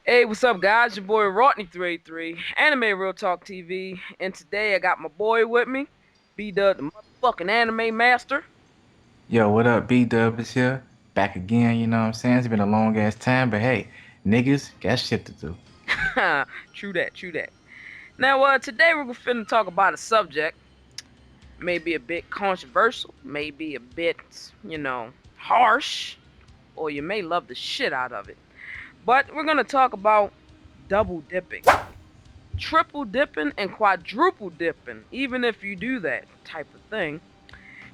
Hey, what's up, guys? Your boy Rodney383, Anime Real Talk TV, and today I got my boy with me, B-Dub, the motherfucking anime master. Yo, what up? BDUB is here. Back again, you know what I'm saying? It's been a long ass time, but hey, niggas got shit to do. True that, true that. Now, today we're finna talk about a subject, maybe a bit controversial, maybe a bit, harsh, or you may love the shit out of it. But we're gonna talk about double dipping, triple dipping, and quadruple dipping, even if you do that type of thing.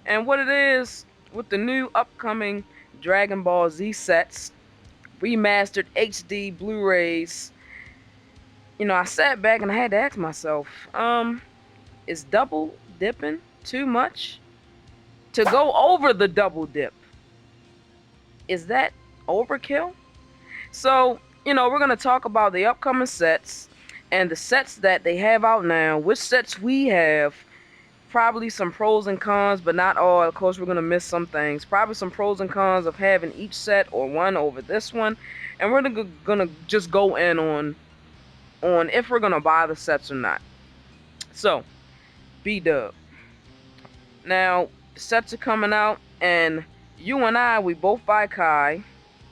And what it is with the new upcoming Dragon Ball Z sets, remastered HD Blu-rays, I sat back and I had to ask myself, is double dipping too much? To go over the double dip, is that overkill? So, we're gonna talk about the upcoming sets and the sets that they have out now, which sets we have, probably some pros and cons, but not all. Of course, we're gonna miss some things. Probably some pros and cons of having each set or one over this one, and we're gonna just go in on if we're gonna buy the sets or not. So, B-Dub. Now, the sets are coming out, and you and I, we both buy Kai.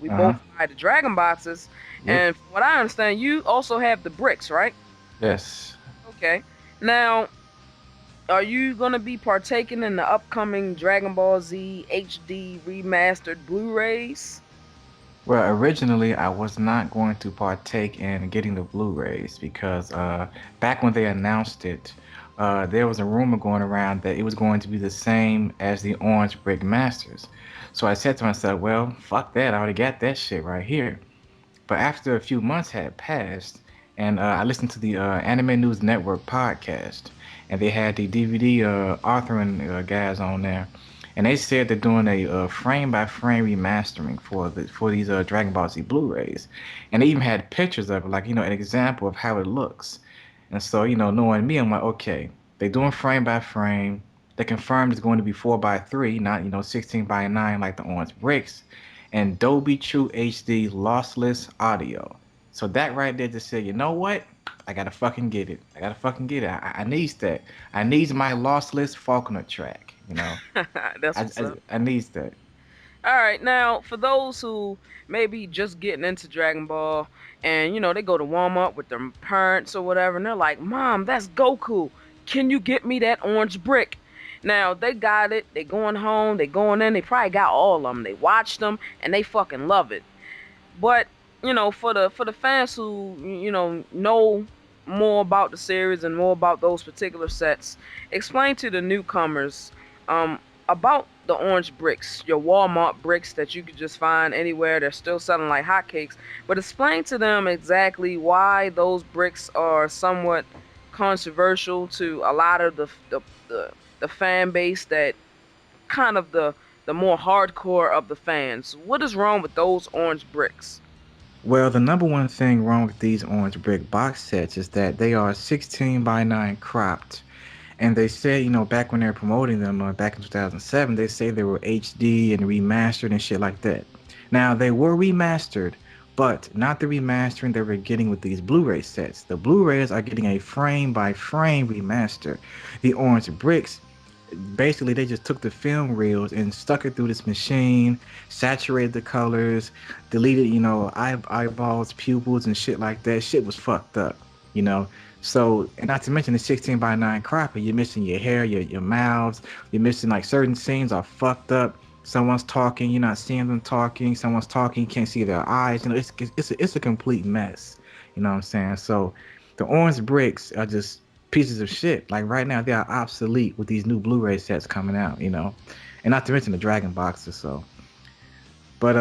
We both Uh-huh. buy the Dragon boxes, Yep. and from what I understand, you also have the bricks, right? Yes. Okay. Now, are you going to be partaking in the upcoming Dragon Ball Z HD remastered Blu-rays? Well, originally I was not going to partake in getting the Blu-rays because back when they announced it, there was a rumor going around that it was going to be the same as the Orange Brick Masters. So I said to myself, well, fuck that. I already got that shit right here. But after a few months had passed, and I listened to the Anime News Network podcast, and they had the DVD authoring guys on there, and they said they're doing a frame by frame remastering for these Dragon Ball Z Blu-rays, and they even had pictures of it, like an example of how it looks. And so knowing me, I'm like, okay, they're doing frame by frame. They confirmed it's going to be 4:3, not 16:9 like the Orange Bricks, and Dolby True HD lossless audio. So that right there just said, you know what? I gotta fucking get it. I gotta fucking get it. I needs that. I needs my lossless Faulkner track. That's I, what's I up. I needs that. All right, now for those who maybe just getting into Dragon Ball and they go to Walmart with their parents or whatever, and they're like, "Mom, that's Goku. Can you get me that orange brick?" Now they got it. They going home. They going in. They probably got all of them. They watched them and they fucking love it. But for the fans who know more about the series and more about those particular sets, explain to the newcomers about the orange bricks, your Walmart bricks that you could just find anywhere. They're still selling like hotcakes. But explain to them exactly why those bricks are somewhat controversial to a lot of the fan base, that kind of the more hardcore of the fans. What is wrong with those orange bricks? Well, the number one thing wrong with these Orange Brick box sets is that they are 16:9 cropped. And they say, back when they were promoting them, back in 2007, they say they were HD and remastered and shit like that. Now, they were remastered, but not the remastering they were getting with these Blu-ray sets. The Blu-rays are getting a frame-by-frame remaster. The Orange Bricks, basically, they just took the film reels and stuck it through this machine, saturated the colors, deleted, eyeballs, pupils, and shit like that. Shit was fucked up, you know. So, and not to mention the 16:9 cropper, you're missing your hair, your mouths, you're missing like certain scenes are fucked up. Someone's talking, you're not seeing them talking. Someone's talking, you can't see their eyes. It's a complete mess. You know what I'm saying? So, the orange bricks are just pieces of shit. Like right now, they are obsolete with these new Blu-ray sets coming out. And not to mention the Dragon boxes. So, but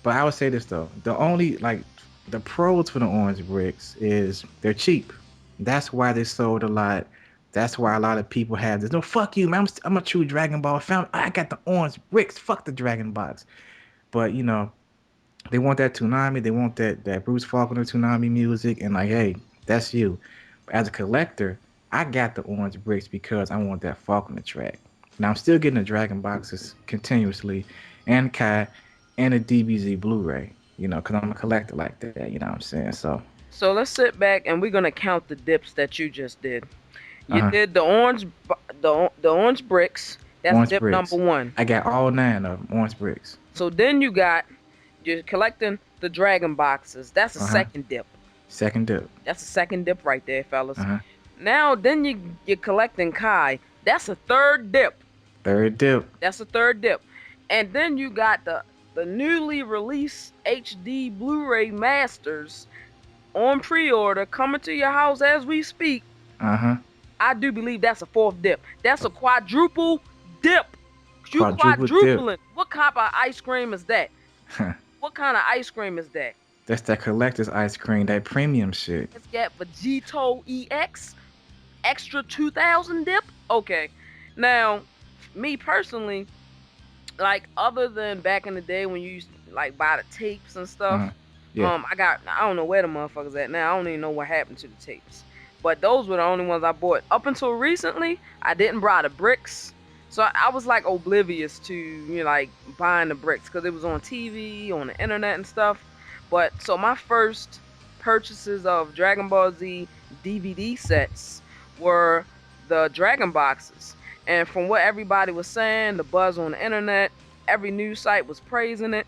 but I would say this though, the only like the pros for the orange bricks is they're cheap. That's why they sold a lot. That's why a lot of people have this. No, fuck you, man. I'm a true Dragon Ball fan. I got the orange bricks. Fuck the Dragon box. But they want that Toonami. They want that Bruce Faulkner Toonami music. And like, hey, that's you. As a collector, I got the orange bricks because I want that Faulkner track. Now I'm still getting the Dragon boxes continuously, and Kai, and a DBZ Blu-ray. because I'm a collector like that. You know what I'm saying? So, So let's sit back and we're gonna count the dips that you just did. You uh huh. did the the orange bricks. That's Orange dip number bricks. one. I got all 9 of them. Orange bricks. So then you're collecting the dragon boxes. That's a Uh huh. second dip. Second dip. That's a second dip right there, Uh fellas. huh. Now then you're collecting Kai. That's a third dip. Third dip. That's a third dip. And then you got the newly released HD Blu-ray masters on pre-order coming to your house as we speak. Uh huh. I do believe that's a fourth dip. That's a quadruple dip. You Quadruple dip. quadrupling. What kind of ice cream is that? What kind of ice cream is that? That's that collector's ice cream, that premium shit. It's got Vegito EX extra 2000 dip. Okay, now me personally, like other than back in the day when you used to like buy the tapes and stuff, Uh-huh. Yeah. I don't know where the motherfuckers at now. I don't even know what happened to the tapes. But those were the only ones I bought. Up until recently, I didn't buy the bricks. So I was like oblivious to like buying the bricks because it was on TV, on the internet and stuff. But so my first purchases of Dragon Ball Z DVD sets were the Dragon boxes. And from what everybody was saying, the buzz on the internet, every news site was praising it.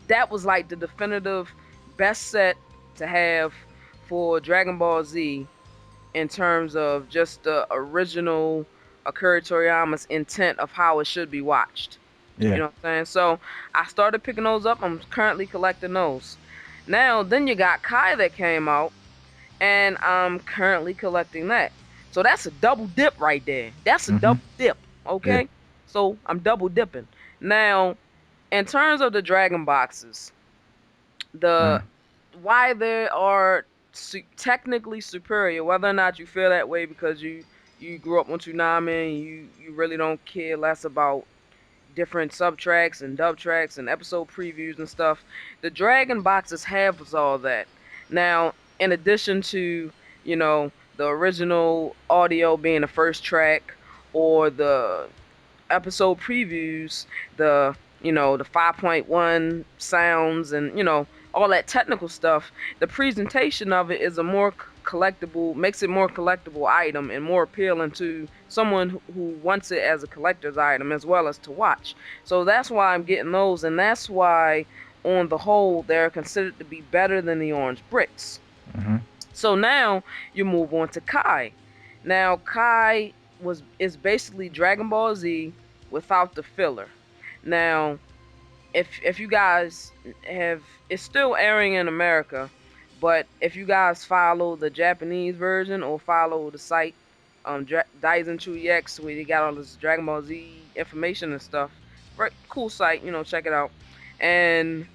That was like the definitive best set to have for Dragon Ball Z in terms of just the original Akira Toriyama's intent of how it should be watched. You Yeah. know what I'm saying? So I started picking those up. I'm currently collecting those. Now, then you got Kai that came out, and I'm currently collecting that. So that's a double dip right there. That's a Mm-hmm. double dip, Yeah. okay? So I'm double dipping. Now, in terms of the Dragon boxes, the Uh, why they are technically superior, whether or not you feel that way because you grew up on Toonami and you really don't care less about different sub tracks and dub tracks and episode previews and stuff. The Dragon boxes have all that. Now, in addition to, the original audio being the first track or the episode previews, the 5.1 sounds and, all that technical stuff, the presentation of it is a more collectible, makes it more collectible item and more appealing to someone who wants it as a collector's item as well as to watch. So that's why I'm getting those, and that's why on the whole they're considered to be better than the orange bricks. mm-hmm. So now you move on to Kai. Now Kai is basically Dragon Ball Z without the filler. Now, if you guys have, it's still airing in America, but if you guys follow the Japanese version or follow the site Daisen 2EX where they got all this Dragon Ball Z information and stuff, right? Cool site, check it out. And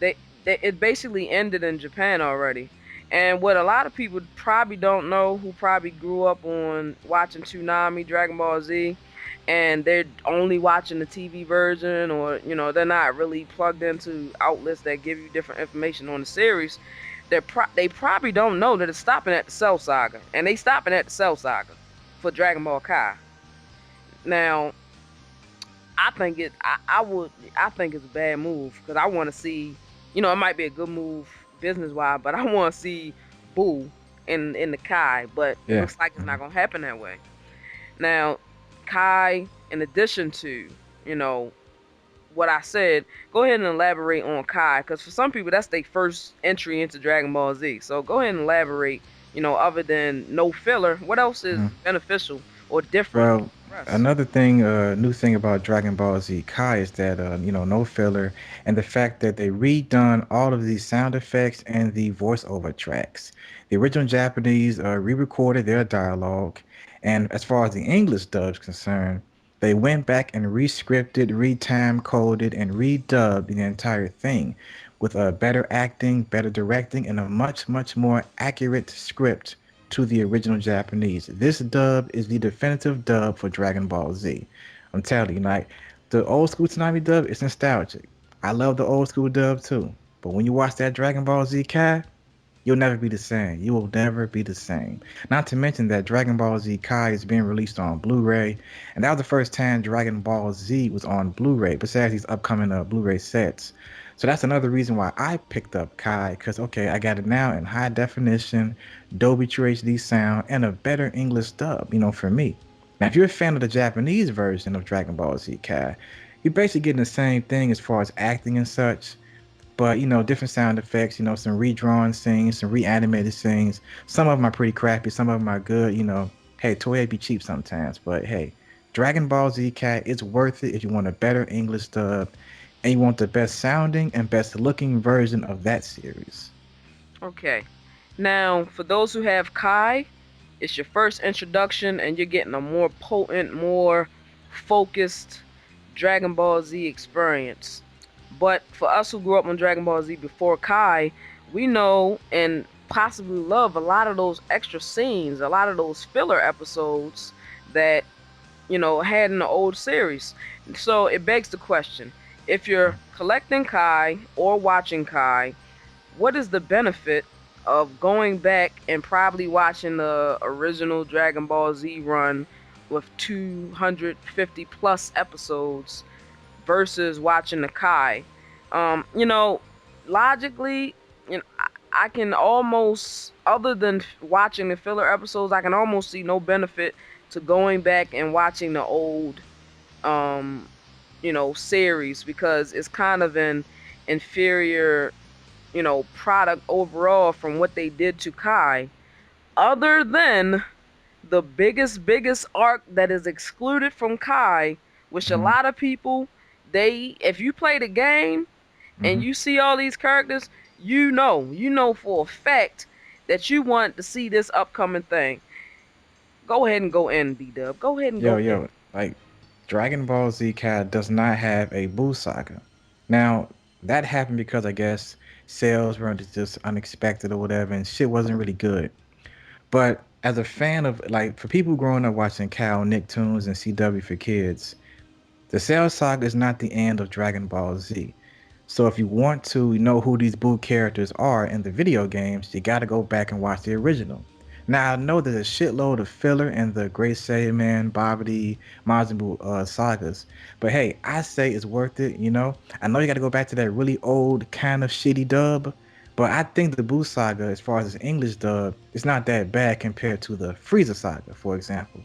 they, it basically ended in Japan already. And what a lot of people probably don't know, who probably grew up on watching Toonami, Dragon Ball Z, and they're only watching the TV version, or they're not really plugged into outlets that give you different information on the series. They probably don't know that it's stopping at the Cell Saga, and they stopping at the Cell Saga for Dragon Ball Kai. Now, I think I think it's a bad move because I want to see, it might be a good move business wise, but I want to see Boo in the Kai, but it Yeah. looks like it's Mm-hmm. not gonna happen that way. Now, Kai, in addition to, what I said, go ahead and elaborate on Kai, because for some people that's their first entry into Dragon Ball Z. So go ahead and elaborate, other than no filler, what else is Mm-hmm. beneficial or different Well, for us? another thing, new thing about Dragon Ball Z Kai is that no filler, and the fact that they redone all of these sound effects and the voiceover tracks. The original Japanese re-recorded their dialogue, and as far as the English dub is concerned, they went back and re-scripted, re-time coded, and redubbed the entire thing with better acting, better directing, and a much, much more accurate script to the original Japanese. This dub is the definitive dub for Dragon Ball Z. I'm telling you, like the old school Tsunami dub is nostalgic. I love the old school dub too. But when you watch that Dragon Ball Z Kai, you'll never be the same. You will never be the same. Not to mention that Dragon Ball Z Kai is being released on Blu-ray, and that was the first time Dragon Ball Z was on Blu-ray, besides these upcoming Blu-ray sets. So that's another reason why I picked up Kai, because okay, I got it now in high definition, Dolby True HD sound, and a better English dub, for me. Now, if you're a fan of the Japanese version of Dragon Ball Z Kai, you're basically getting the same thing as far as acting and such, but different sound effects, some redrawn scenes, some reanimated scenes. Some of them are pretty crappy, some of them are good. Hey, Toei be cheap sometimes, but hey, Dragon Ball Z Cat, it's worth it if you want a better English dub and you want the best sounding and best looking version of that series. Okay. Now, for those who have Kai, it's your first introduction, and you're getting a more potent, more focused Dragon Ball Z experience. But for us who grew up on Dragon Ball Z before Kai, we know and possibly love a lot of those extra scenes, a lot of those filler episodes that had in the old series. So it begs the question, if you're collecting Kai or watching Kai, what is the benefit of going back and probably watching the original Dragon Ball Z run with 250 plus episodes versus watching the Kai? Logically, I can almost, other than watching the filler episodes, I can almost see no benefit to going back and watching the old, series, because it's kind of an inferior, product overall from what they did to Kai, other than the biggest arc that is excluded from Kai, which a Hmm. lot of people, if you play the game and Hmm. you see all these characters, you know for a fact that you want to see this upcoming thing. Go ahead and go in, B-Dub. Go ahead and Yo, go in. yo, like Dragon Ball Z Cat does not have a Buu saga. Now, that happened because I guess sales were just unexpected or whatever, and shit wasn't really good. But as a fan of, like, for people growing up watching Cal, Nicktoons, and CW for kids, the Cell Saga is not the end of Dragon Ball Z. So if you want to know who these Boo characters are in the video games, you got to go back and watch the original. Now I know there's a shitload of filler in the Great Saiyaman, Babidi, Majin Buu sagas, but hey, I say it's worth it. I know you got to go back to that really old kind of shitty dub, but I think the Boo saga, as far as its English dub, it's not that bad compared to the Frieza saga, for example.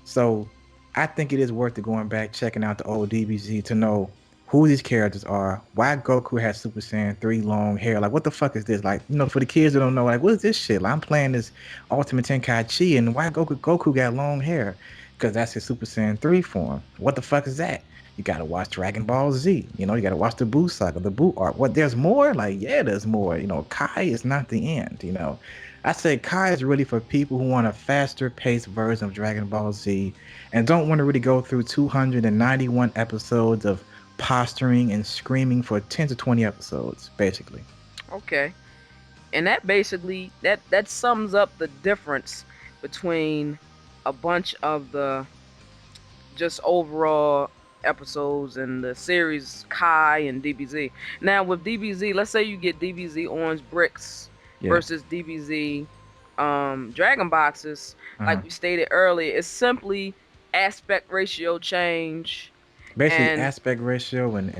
So I think it is worth it going back, checking out the old DBZ to know who these characters are, why Goku has Super Saiyan 3 long hair. Like, what the fuck is this? Like, for the kids that don't know, like, what is this shit? Like, I'm playing this Ultimate Tenkaichi, and why Goku got long hair? Because that's his Super Saiyan 3 form. What the fuck is that? You gotta watch Dragon Ball Z. You gotta watch the Buu saga, the Buu arc. What, there's more? Like, yeah, there's more. Kai is not the end. I say Kai is really for people who want a faster paced version of Dragon Ball Z and don't want to really go through 291 episodes of posturing and screaming for 10 to 20 episodes, basically. Okay. And that basically that sums up the difference between a bunch of the just overall episodes in the series Kai and DBZ. Now with DBZ, let's say you get DBZ Orange Bricks Yeah. versus DBZ Dragon Boxes, Uh-huh. like we stated earlier, it's simply aspect ratio change Basically, and aspect ratio and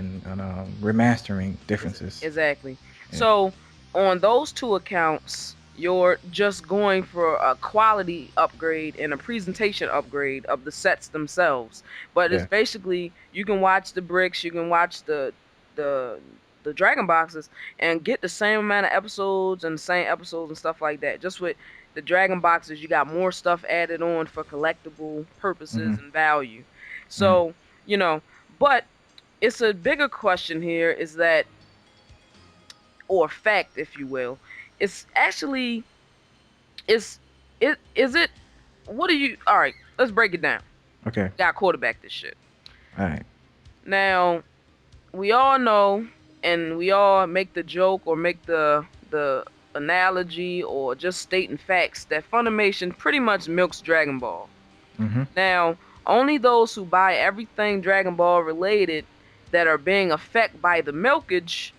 remastering differences. exactly. Yeah. So on those two accounts, you're just going for a quality upgrade and a presentation upgrade of the sets themselves. But it's Yeah. basically, you can watch the bricks, you can watch the the Dragon Boxes and get the same amount of episodes and the same episodes and stuff like that. Just with the Dragon Boxes, you got more stuff added on for collectible Hmm. purposes and value. Hmm. So, you know, but it's a bigger question here, is that, or fact, if you will, it's actually, is it what do you, all right, let's break it down. Okay. Got quarterback this shit. All right. Now, we all know, and we all make the joke or make the analogy or just stating facts that Funimation pretty much milks Dragon Ball. Hmm. Now, only those who buy everything Dragon Ball related that are being affected by the milkage,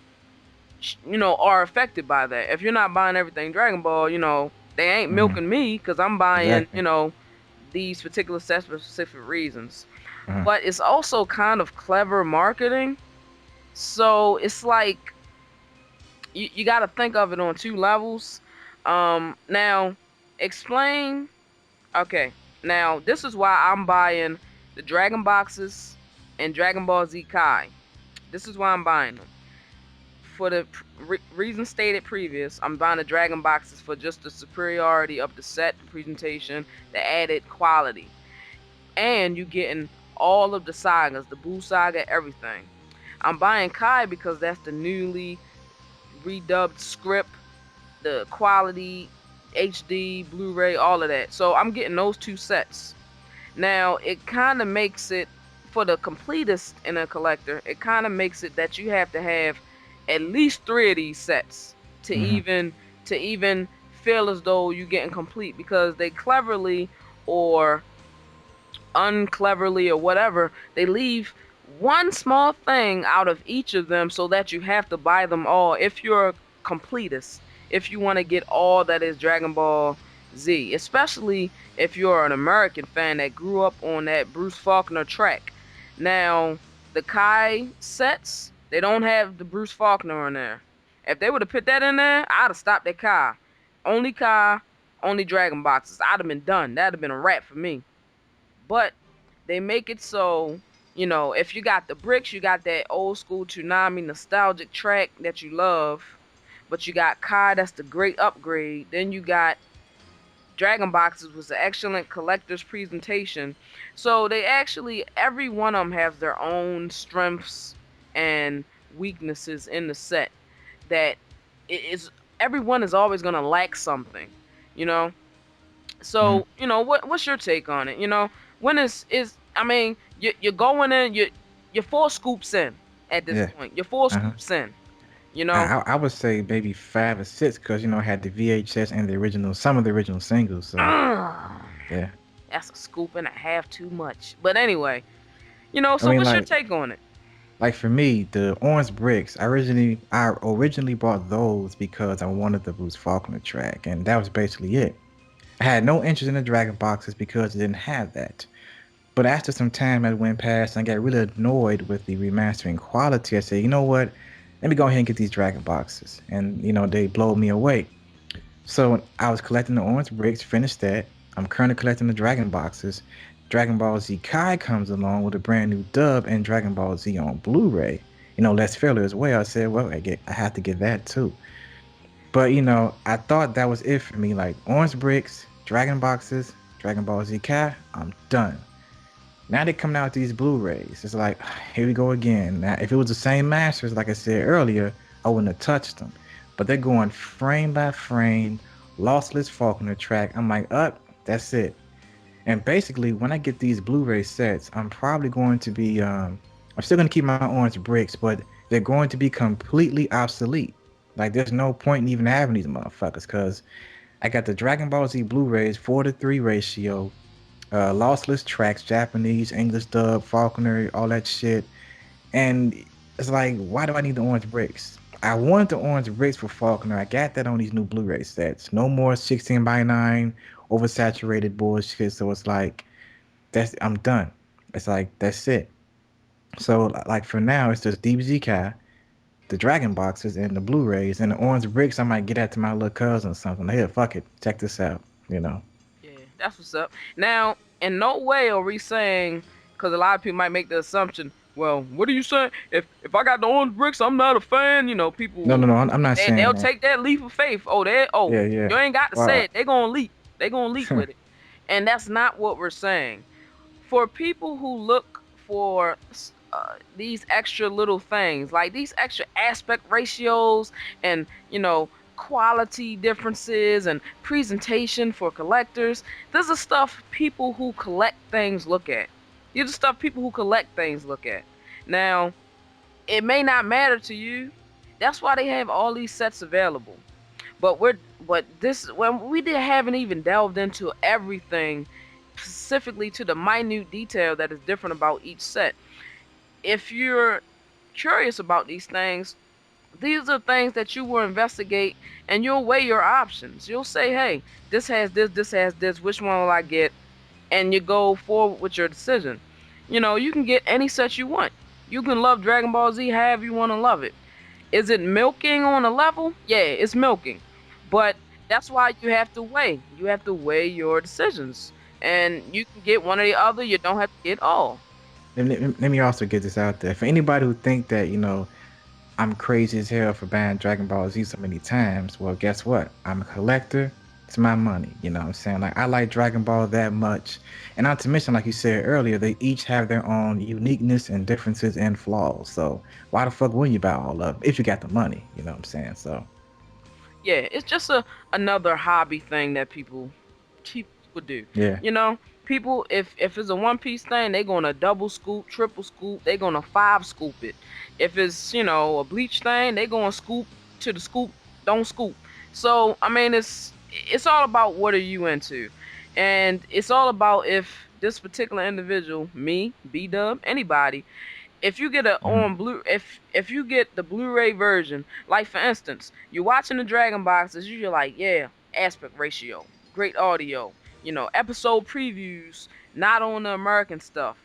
are affected by that. If you're not buying everything Dragon Ball, they ain't Hmm. milking me because I'm buying, Exactly. these particular sets for specific reasons. Uh-huh. But it's also kind of clever marketing So it's like you got to think of it on two levels. Now, explain. Okay, now this is why I'm buying the Dragon boxes and Dragon Ball Z Kai. This is why I'm buying them. For the reason stated previous, I'm buying the Dragon boxes for just the superiority of the set, the presentation, the added quality. And you getting all of the sagas, the Buu saga, everything. I'm buying Kai because that's the newly redubbed script, the quality, HD, Blu-ray, all of that. So I'm getting those two sets. Now, it kind of makes it, for the completist in a collector, it kind of makes it that you have to have at least 3 of these sets to Mm-hmm. even feel as though you're getting complete, because they cleverly or uncleverly or whatever, they leave one small thing out of each of them so that you have to buy them all if you're a completist, if you want to get all that is Dragon Ball Z, especially if you're an American fan that grew up on that Bruce Faulkner track. Now, the Kai sets, they don't have the Bruce Faulkner in there. If they would have put that in there, I'd have stopped at Kai, only Dragon boxes. I'd have been done. That'd have been a wrap for me. But they make it so, if you got the bricks, you got that old school Toonami nostalgic track that you love, but you got Kai, that's the great upgrade. Then you got Dragon Boxes was an excellent collector's presentation. So they actually, every one of them has their own strengths and weaknesses in the set. That it is, everyone is always gonna lack something, you know. Mm-hmm. So what's your take on it? When I mean, you're going in, you're 4 scoops in at this Yeah. point. You're four Uh-huh. scoops in. You I, know, I I would say maybe 5 or 6 because I had the VHS and the original, some of the original singles. So Ugh, yeah. that's a scoop and a half too much. But anyway, I so mean, what's your take on it? for me, the orange bricks. I originally bought those because I wanted the Bruce Faulkner track, and that was basically it. I had no interest in the Dragon boxes because it didn't have that. But after some time that went past, and I got really annoyed with the remastering quality. I said, you know what? Let me go ahead and get these Dragon boxes, and they blow me away. So I was collecting the orange bricks, finished that. I'm currently collecting the Dragon boxes. Dragon Ball Z Kai comes along with a brand new dub and Dragon Ball Z on Blu-ray. Less filler as well. I said, well, I have to get that too. But I thought that was it for me. Like orange bricks, Dragon boxes, Dragon Ball Z Kai, I'm done. Now they're coming out with these Blu-rays. It's like, here we go again. Now, if it was the same masters, like I said earlier, I wouldn't have touched them. But they're going frame by frame, lossless Faulkner track. I'm like, up, that's it. And basically, when I get these Blu-ray sets, I'm probably going to be, I'm still going to keep my orange bricks, but they're going to be completely obsolete. Like, there's no point in even having these motherfuckers, because I got the Dragon Ball Z Blu-rays 4:3 ratio, lossless tracks, Japanese, English dub, Faulkner, all that shit. And it's like, why do I need the orange bricks? I wanted the orange bricks for Faulkner. I got that on these new Blu-ray sets. No more 16 by 9 oversaturated bullshit. So it's like, I'm done. It's like, that's it. So like for now, it's just DBZ Kai, the Dragon boxes, and the Blu-rays, and the orange bricks. I might get that to my little cousin or something. Here, fuck it, check this out. You know. Yeah, that's what's up. Now, in no way are we saying, because a lot of people might make the assumption, well, what are you saying? If I got the orange bricks, I'm not a fan. No, no, People no. I'm not saying they'll that. take that leap of faith. Yeah, yeah. You ain't got to say Well, it. They gonna leap. They gonna leap with it, and that's not what we're saying. For people who look for these extra little things, like these extra aspect ratios and quality differences and presentation for collectors, this is stuff people who collect things look at. These are stuff people who collect things look at. Now, it may not matter to you. That's why they have all these sets available. But this, when we haven't even delved into everything specifically to the minute detail that is different about each set. If you're curious about these things, these are things that you will investigate, and you'll weigh your options. You'll say, hey, this has this, which one will I get? And you go forward with your decision. You can get any set you want. You can love Dragon Ball Z however you want to love it. Is it milking on a level? Yeah, it's milking. But that's why you have to weigh. You have to weigh your decisions. And you can get one or the other. You don't have to get all. Let me also get this out there. For anybody who think that, I'm crazy as hell for buying Dragon Ball Z so many times, well, guess what? I'm a collector. It's my money. You know what I'm saying? Like, I like Dragon Ball that much. And not to mention, like you said earlier, they each have their own uniqueness and differences and flaws. So why the fuck wouldn't you buy all of them if you got the money? You know what I'm saying? So Yeah, it's just another hobby thing that people do. yeah. You know, people if it's a one piece thing, they're gonna double scoop, triple scoop, they're gonna five scoop it. If it's a bleach thing, they're gonna scoop to the scoop, don't scoop. So I mean, it's all about what are you into, and it's all about if this particular individual, me, BDUB, anybody, if you get a Mhm. on blue if you get the Blu-ray version, like for instance, you're watching the Dragon boxes, you're like, yeah, aspect ratio, great audio, episode previews, not on the American stuff,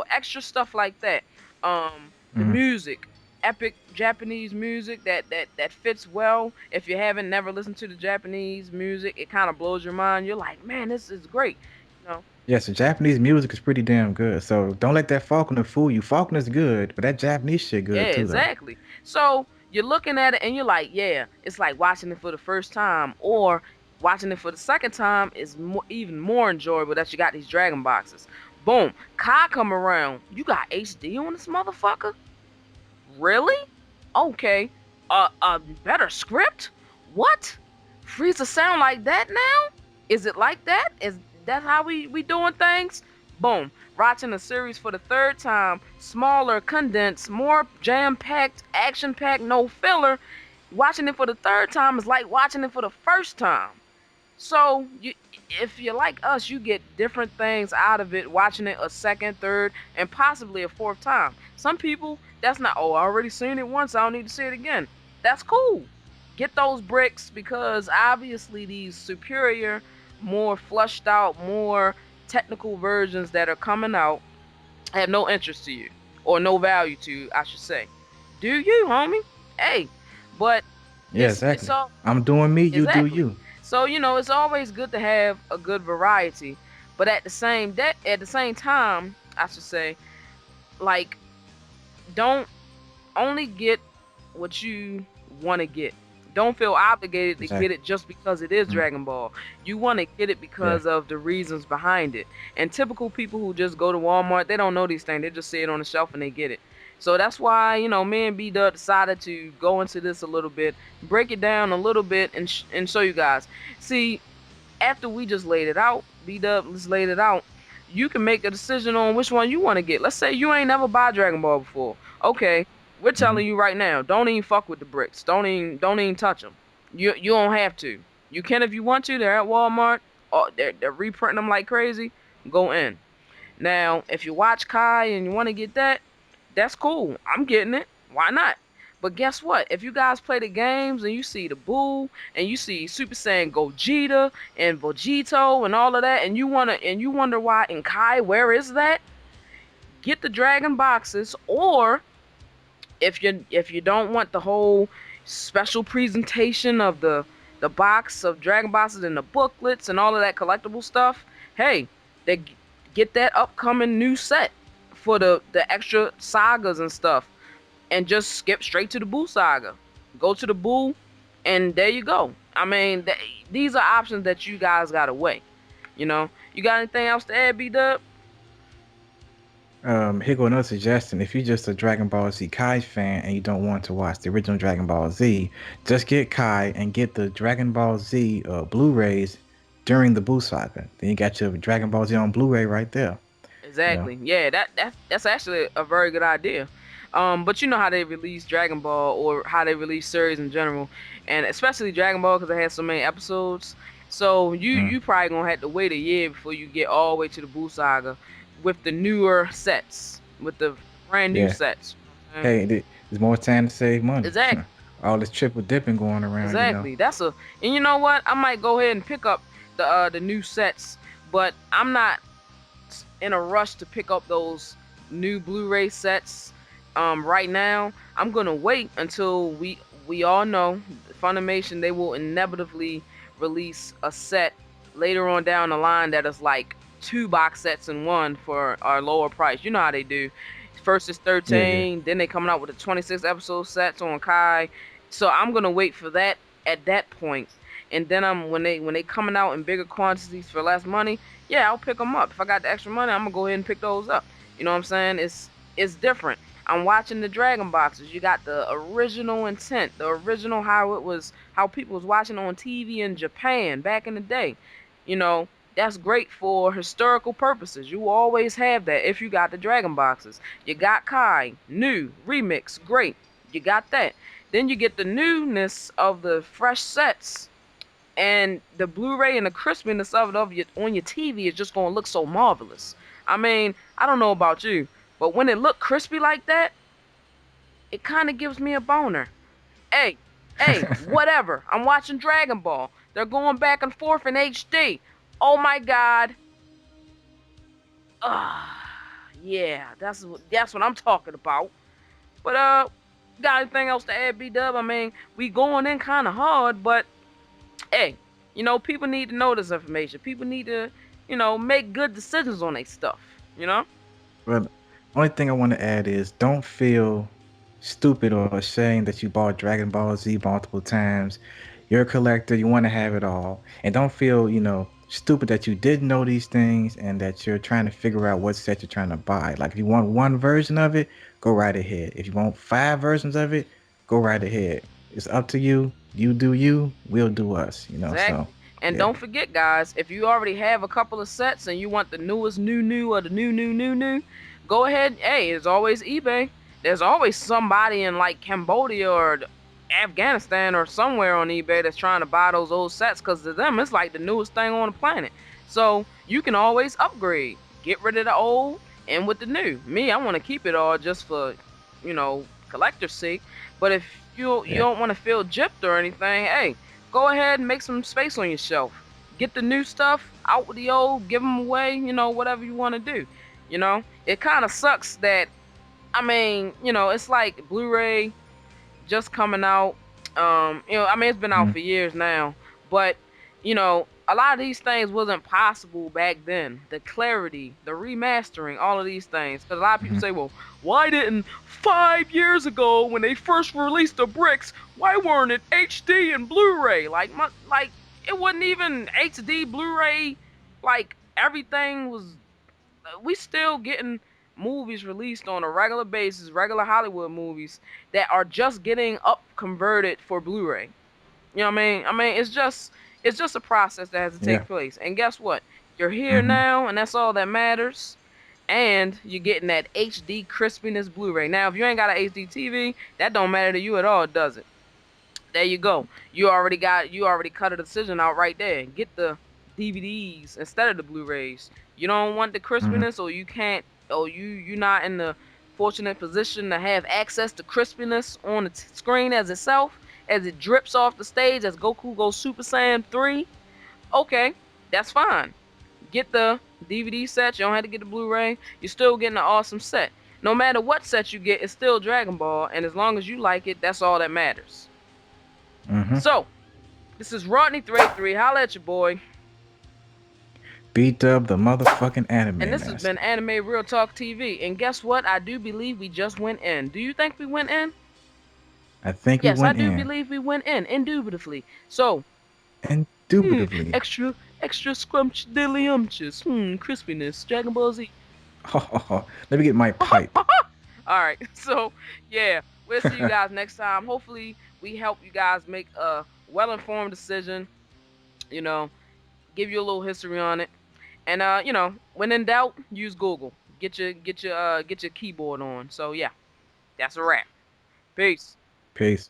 extra stuff like that. The Mhm. music, epic Japanese music that fits well. If you haven't never listened to the Japanese music, it kind of blows your mind. You're like, man, this is great. You know, Yeah, so Japanese music is pretty damn good. So don't let that Faulkner fool you. Faulkner's good, but that Japanese shit Yeah, good too, though. exactly. So you're looking at it and you're like, yeah, it's like watching it for the first time, or watching it for the second time is even more enjoyable that you got these Dragon boxes. Boom, Kai come around. You got HD on this motherfucker? Really? Okay. Better script? What? Frieza sound like that now? Is it like that? Is that how we doing things? Boom. Watching the series for the third time, smaller, condensed, more jam-packed, action-packed, no filler. Watching it for the third time is like watching it for the first time. So if you're like us, you get different things out of it watching it a second, third, and possibly a fourth time. Some people, that's not, oh, I already seen it once, I don't need to see it again. That's cool. Get those bricks because obviously these superior, more flushed out, more technical versions that are coming out have no interest to you or no value to you, I should say. Do you, homie? Hey, but Yeah, it's exactly. all I'm doing me, you do exactly. you. So it's always good to have a good variety, but at the same time, I should say, like, don't only get what you want to get. Don't feel obligated to get Exactly. it just because it is Mhm. Dragon Ball. You want to get it Yeah. because of the reasons behind it. And typical people who just go to Walmart, they don't know these things. They just see it on the shelf and they get it. So that's why, me and B-Dub decided to go into this a little bit, break it down a little bit, and show you guys. See, after we just laid it out, B-Dub just laid it out, you can make a decision on which one you want to get. Let's say you ain't never bought Dragon Ball before. Okay, we're Mhm. telling you right now, don't even fuck with the bricks. Don't even touch them. You don't have to. You can if you want to. They're at Walmart. Oh, they're reprinting them like crazy. Go in. Now, if you watch Kai and you want to get that, that's cool. I'm getting it. Why not? But guess what? If you guys play the games and you see the Buu and you see Super Saiyan Gogeta and Vegito and all of that, and you wonder why in Kai, where is that? Get the Dragon boxes, or if you don't want the whole special presentation of the box of Dragon boxes and the booklets and all of that collectible stuff, hey, they get that upcoming new set for the extra sagas and stuff, and just skip straight to the Boo saga. Go to the Boo, and there you go. I mean, these are options that you guys got to weigh. You got anything else to add, B-Dub? Here go another suggestion. If you're just a Dragon Ball Z Kai fan and you don't want to watch the original Dragon Ball Z, just get Kai and get the Dragon Ball Z Blu-rays during the Buu saga. Then you got your Dragon Ball Z on Blu-ray right there. You know. Exactly. Yeah, that's actually a very good idea. But you know how they release Dragon Ball or how they release series in general, and especially Dragon Ball because it has so many episodes. So you Mm. you probably gonna have to wait a year before you get all the way to the Buu saga with the newer sets, with the brand new Yeah. sets. Hey, there's more time to save money. Exactly. All this triple dipping going around, you know. Exactly. And you know what? I might go ahead and pick up the new sets, but I'm not in a rush to pick up those new Blu-ray sets Right now, I'm gonna wait until we all know Funimation, they will inevitably release a set later on down the line that is like two box sets in one for our lower price. You know how they do. First is Yeah, yeah. 13, then they coming out with the 26 episode sets on Kai. So I'm gonna wait for that at that point. And then when they coming out in bigger quantities for less money, yeah, I'll pick them up. If I got the extra money, I'm gonna go ahead and pick those up. You know what I'm saying? It's different. I'm watching the Dragon boxes. You got the original intent, the original how it was, how people was watching on TV in Japan back in the day. You know, that's great for historical purposes. You always have that if you got the Dragon boxes. You got Kai, new, remix, great. You got that. Then you get the newness of the fresh sets, and the Blu-ray and the crispiness of it on your TV is just gonna look so marvelous. I mean, I don't know about you, but when it look crispy like that, it kind of gives me a boner. Hey, hey, whatever. I'm watching Dragon Ball. They're going back and forth in HD. Oh my God. Yeah, that's what I'm talking about. But got anything else to add, B-Dub? I mean, we going in kind of hard, but hey, people need to know this information. People need to, make good decisions on their stuff. You know? Well, only thing I want to add is don't feel stupid or ashamed that you bought Dragon Ball Z multiple times. You're a collector, you want to have it all. And don't feel, stupid that you didn't know these things and that you're trying to figure out what set you're trying to buy. Like if you want one version of it, go right ahead. If you want 5 versions of it, go right ahead. It's up to you. You do you, we'll do us. So Exactly. And yeah. don't forget, guys, if you already have a couple of sets and you want the newest new or the new, go ahead. Hey, there's always eBay. There's always somebody in like Cambodia or Afghanistan or somewhere on eBay that's trying to buy those old sets, because to them it's like the newest thing on the planet. So you can always upgrade. Get rid of the old and with the new. Me, I want to keep it all just for, collector's sake. But if you Yeah. don't want to feel gypped or anything, hey, go ahead and make some space on your shelf. Get the new stuff out with the old, give them away, whatever you want to do. It kind of sucks that, I mean, it's like Blu-ray just coming out. I mean, it's been out Mhm. for years now, but a lot of these things wasn't possible back then. The clarity, the remastering, all of these things. Because a lot of people Mhm. say, well, why didn't 5 years ago when they first released the bricks, why weren't it HD and Blu-ray? Like it wasn't even HD Blu-ray. Like everything was. We still getting movies released on a regular basis, regular Hollywood movies that are just getting up converted for Blu-ray. You know what I mean? I mean, it's just a process that has to Yeah. take place. And guess what? You're here Mhm. now, and that's all that matters. And you're getting that HD crispiness Blu-ray. Now, if you ain't got an HD TV, that don't matter to you at all, does it? There you go. You already cut a decision out right there. Get the DVDs instead of the Blu-rays. You don't want the Mhm. crispiness, or you can't, or you're not in the fortunate position to have access to crispiness on the screen as itself, as it drips off the stage as Goku goes Super Saiyan 3. Okay, that's fine. Get the DVD set. You don't have to get the Blu-ray. You're still getting an awesome set. No matter what set you get, it's still Dragon Ball, and as long as you like it, that's all that matters. Mhm. So, this is Rodney383. Holla at your boy. B-Dub, the motherfucking And anime this has been master. Anime Real Talk TV. And guess what? I do believe we just went in. Do you think we went in? I think we Yes, I went do in. believe we went in, indubitably. So, Indubitably. extra scrumptious, crispiness, Dragon Ball Z. Let me get my pipe. Alright, so, yeah, we'll see you guys next time. Hopefully, we help you guys make a well-informed decision, you know, give you a little history on it. And when in doubt, use Google. Get your keyboard on. So yeah, that's a wrap. Peace. Peace.